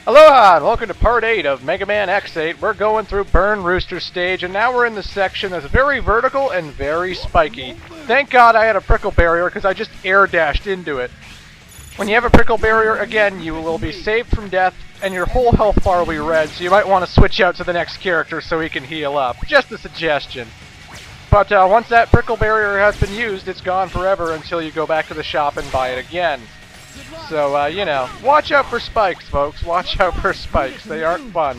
Aloha, and welcome to part 8 of Mega Man X8. We're going through Burn Rooster stage, and now we're in the section that's very vertical and very spiky. Thank God I had a prickle barrier, because I just air dashed into it. When you have a prickle barrier, again, you will be saved from death, and your whole health bar will be red, so you might want to switch out to the next character so he can heal up. Just a suggestion. But once that prickle barrier has been used, it's gone forever until you go back to the shop and buy it again. So, you know, watch out for spikes, folks. Watch out for spikes. They aren't fun.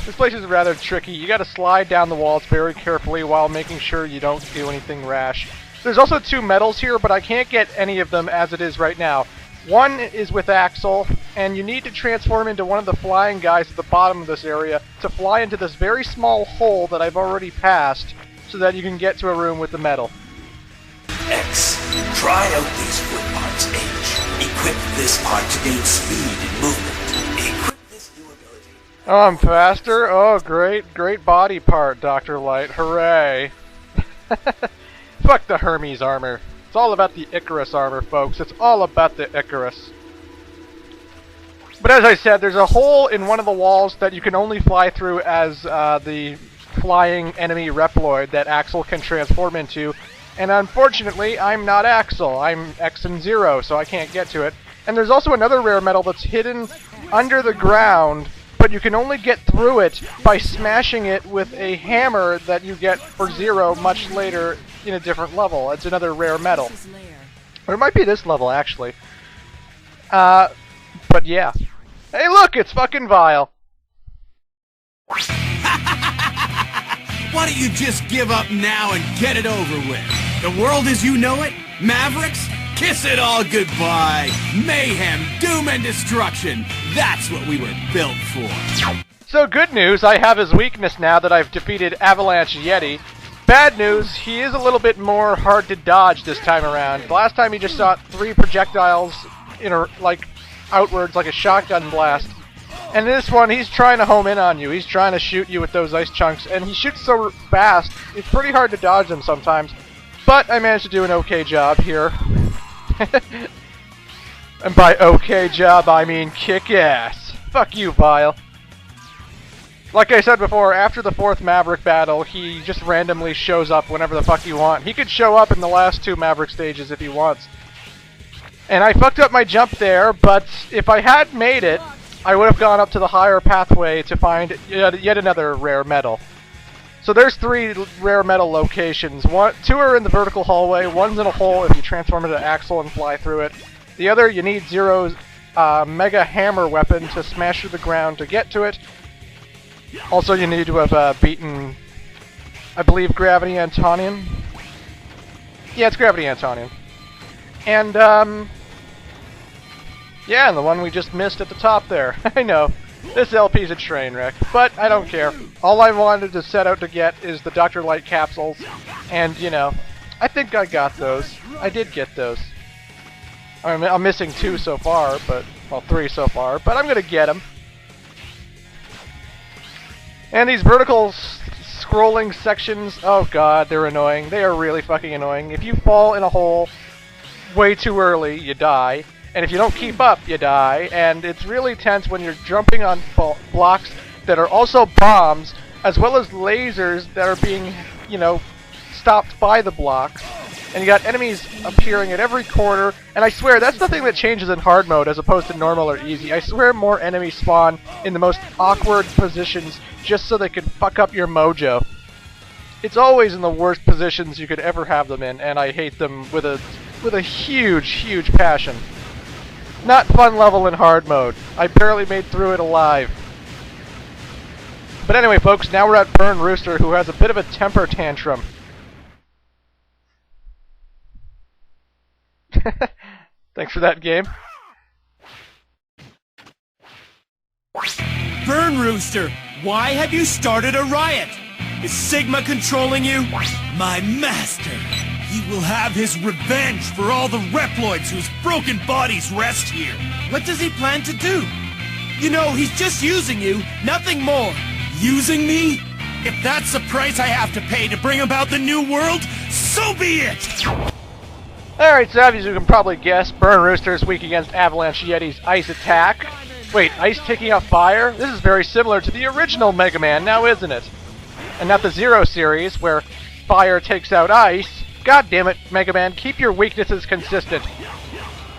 This place is rather tricky. You gotta slide down the walls very carefully while making sure you don't do anything rash. There's also 2 medals here, but I can't get any of them as it is right now. One is with Axel, and you need to transform into one of the flying guys at the bottom of this area to fly into this very small hole that I've already passed so that you can get to a room with the medal. X. Try out these foot parts, H. Equip this part to gain speed and movement. Equip this new ability. Oh, I'm faster? Oh, great. Great body part, Dr. Light. Hooray. Fuck the Hermes armor. It's all about the Icarus armor, folks. It's all about the Icarus. But as I said, there's a hole in one of the walls that you can only fly through as the flying enemy Reploid that Axel can transform into. And unfortunately, I'm not Axel. I'm X and Zero, so I can't get to it. And there's also another rare metal that's hidden under the ground, but you can only get through it by smashing it with a hammer that you get for Zero much later in a different level. It's another rare metal. Or it might be this level, actually. But yeah. Hey look, it's fucking Vile. Why don't you just give up now and get it over with? The world as you know it? Mavericks? Kiss it all goodbye! Mayhem, doom, and destruction! That's what we were built for! So good news, I have his weakness now that I've defeated Avalanche Yeti. Bad news, he is a little bit more hard to dodge this time around. The last time he just shot 3 projectiles in a, like, outwards like a shotgun blast. And this one, he's trying to home in on you. He's trying to shoot you with those ice chunks, and he shoots so fast, it's pretty hard to dodge them sometimes. But I managed to do an okay job here. And by okay job, I mean kick ass. Fuck you, Vile. Like I said before, after the 4th Maverick battle, he just randomly shows up whenever the fuck you want. He could show up in the last 2 Maverick stages if he wants. And I fucked up my jump there, but if I had made it, I would have gone up to the higher pathway to find yet another rare metal. So there's 3 rare metal locations. 2 are in the vertical hallway, 1's in a hole if you transform into Axel and fly through it. The other, you need Zero's mega hammer weapon to smash through the ground to get to it. Also, you need to have beaten, I believe, Gravity Antonian. Yeah, it's Gravity Antonian. And, yeah, and the one we just missed at the top there. I know. This LP's a train wreck, but I don't care. All I wanted to set out to get is the Dr. Light capsules, and, you know, I think I got those. I did get those. I'm missing 2 so far, but, well, 3 so far, but I'm gonna get them. And these vertical scrolling sections, oh god, they're annoying. They are really fucking annoying. If you fall in a hole way too early, you die. And if you don't keep up, you die, and it's really tense when you're jumping on blocks that are also bombs, as well as lasers that are being, you know, stopped by the blocks. And you got enemies appearing at every corner, and I swear, that's the thing that changes in hard mode as opposed to normal or easy. I swear more enemies spawn in the most awkward positions just so they can fuck up your mojo. It's always in the worst positions you could ever have them in, and I hate them with a huge, huge passion. Not fun level in hard mode. I barely made through it alive. But anyway, folks, now we're at Burn Rooster, who has a bit of a temper tantrum. Thanks for that, game. Burn Rooster, why have you started a riot? Is Sigma controlling you? My master! He will have his revenge for all the Reploids whose broken bodies rest here. What does he plan to do? You know, he's just using you, nothing more. Using me? If that's the price I have to pay to bring about the new world, so be it! Alright, so as you can probably guess, Burn Rooster is weak against Avalanche Yeti's ice attack. Wait, ice taking out fire? This is very similar to the original Mega Man, now isn't it? And not the Zero series, where fire takes out ice. God damn it, Mega Man, keep your weaknesses consistent.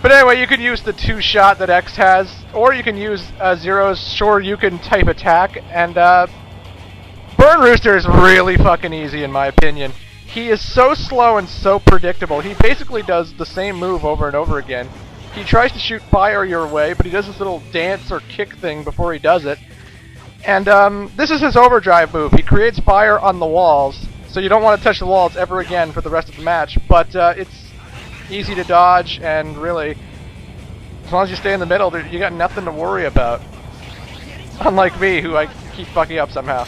But anyway, you can use the two-shot that X has, or you can use Zero's Shoryuken type attack, and Burn Rooster is really fucking easy in my opinion. He is so slow and so predictable. He basically does the same move over and over again. He tries to shoot fire your way, but he does this little dance or kick thing before he does it. And this is his overdrive move. He creates fire on the walls, so you don't want to touch the walls ever again for the rest of the match. But it's easy to dodge, and really, as long as you stay in the middle, you got nothing to worry about. Unlike me, who I keep fucking up somehow.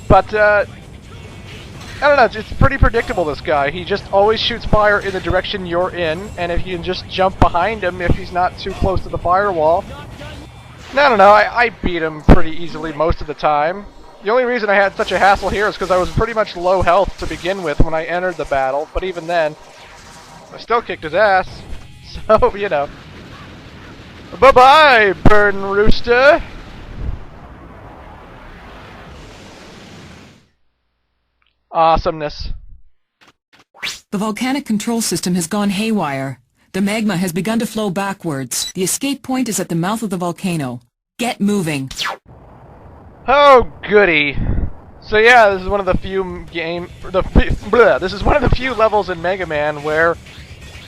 But, I don't know, it's pretty predictable, this guy. He just always shoots fire in the direction you're in, and if you can just jump behind him if he's not too close to the firewall. I don't know, I beat him pretty easily most of the time. The only reason I had such a hassle here is because I was pretty much low health to begin with when I entered the battle, but even then, I still kicked his ass. So, you know. Bye-bye, Burn Rooster! Awesomeness. The volcanic control system has gone haywire. The magma has begun to flow backwards. The escape point is at the mouth of the volcano. Get moving. Oh, goody. So yeah, this is one of the few this is one of the few levels in Mega Man where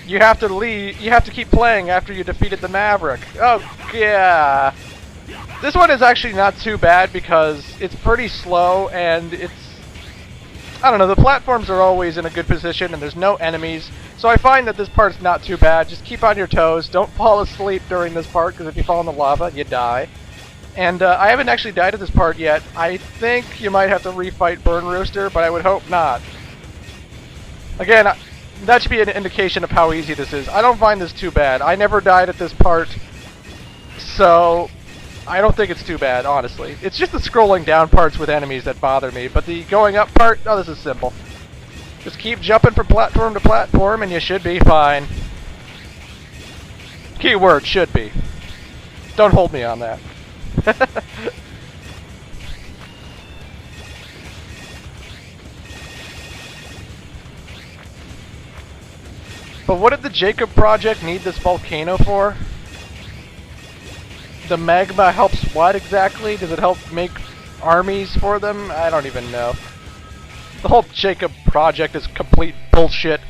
you have to keep playing after you defeated the Maverick. Oh, yeah. This one is actually not too bad because it's pretty slow and I don't know, the platforms are always in a good position and there's no enemies, so I find that this part's not too bad. Just keep on your toes, don't fall asleep during this part, because if you fall in the lava, you die. And I haven't actually died at this part yet. I think you might have to refight Burn Rooster, but I would hope not. Again, that should be an indication of how easy this is. I don't find this too bad. I never died at this part, so I don't think it's too bad, honestly. It's just the scrolling down parts with enemies that bother me, but the going up part, oh, this is simple. Just keep jumping from platform to platform and you should be fine. Keyword, should be. Don't hold me on that. But what did the Jacob Project need this volcano for? The magma helps what exactly? Does it help make armies for them? I don't even know. The whole Jacob Project is complete bullshit.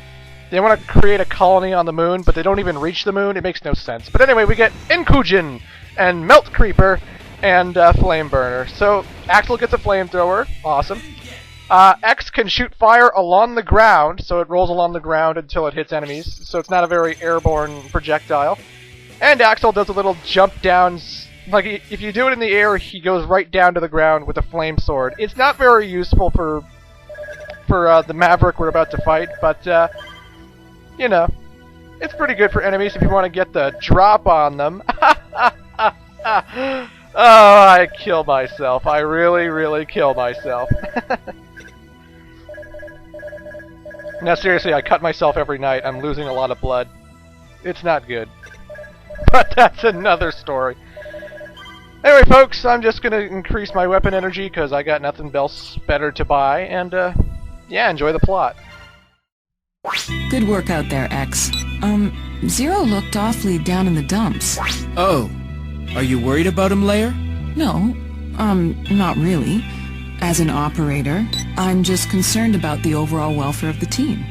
They want to create a colony on the moon, but they don't even reach the moon. It makes no sense. But anyway, we get Inkujin and Melt Creeper and Flame Burner. So Axel gets a flamethrower. Awesome. X can shoot fire along the ground, so it rolls along the ground until it hits enemies. So it's not a very airborne projectile. And Axel does a little jump down, like if you do it in the air, he goes right down to the ground with a flame sword. It's not very useful for the Maverick we're about to fight, but you know, it's pretty good for enemies if you want to get the drop on them. Oh, I kill myself. I really, really kill myself. Now seriously, I cut myself every night. I'm losing a lot of blood. It's not good. But that's another story. Anyway, folks, I'm just going to increase my weapon energy because I got nothing else better to buy, and yeah, enjoy the plot. Good work out there, X. Zero looked awfully down in the dumps. Oh, are you worried about him, Lair? No, not really. As an operator, I'm just concerned about the overall welfare of the team.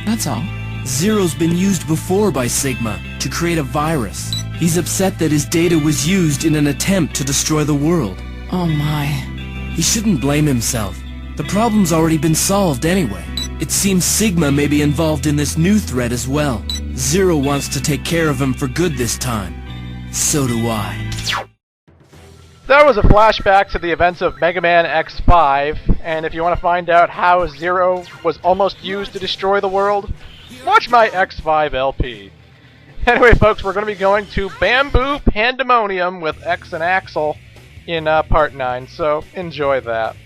That's all. Zero's been used before by Sigma to create a virus. He's upset that his data was used in an attempt to destroy the world. Oh my. He shouldn't blame himself. The problem's already been solved anyway. It seems Sigma may be involved in this new threat as well. Zero wants to take care of him for good this time. So do I. That was a flashback to the events of Mega Man X5, and if you want to find out how Zero was almost used to destroy the world, watch my X5 LP. Anyway, folks, we're going to be going to Bamboo Pandemonium with X and Axel in Part 9, so enjoy that.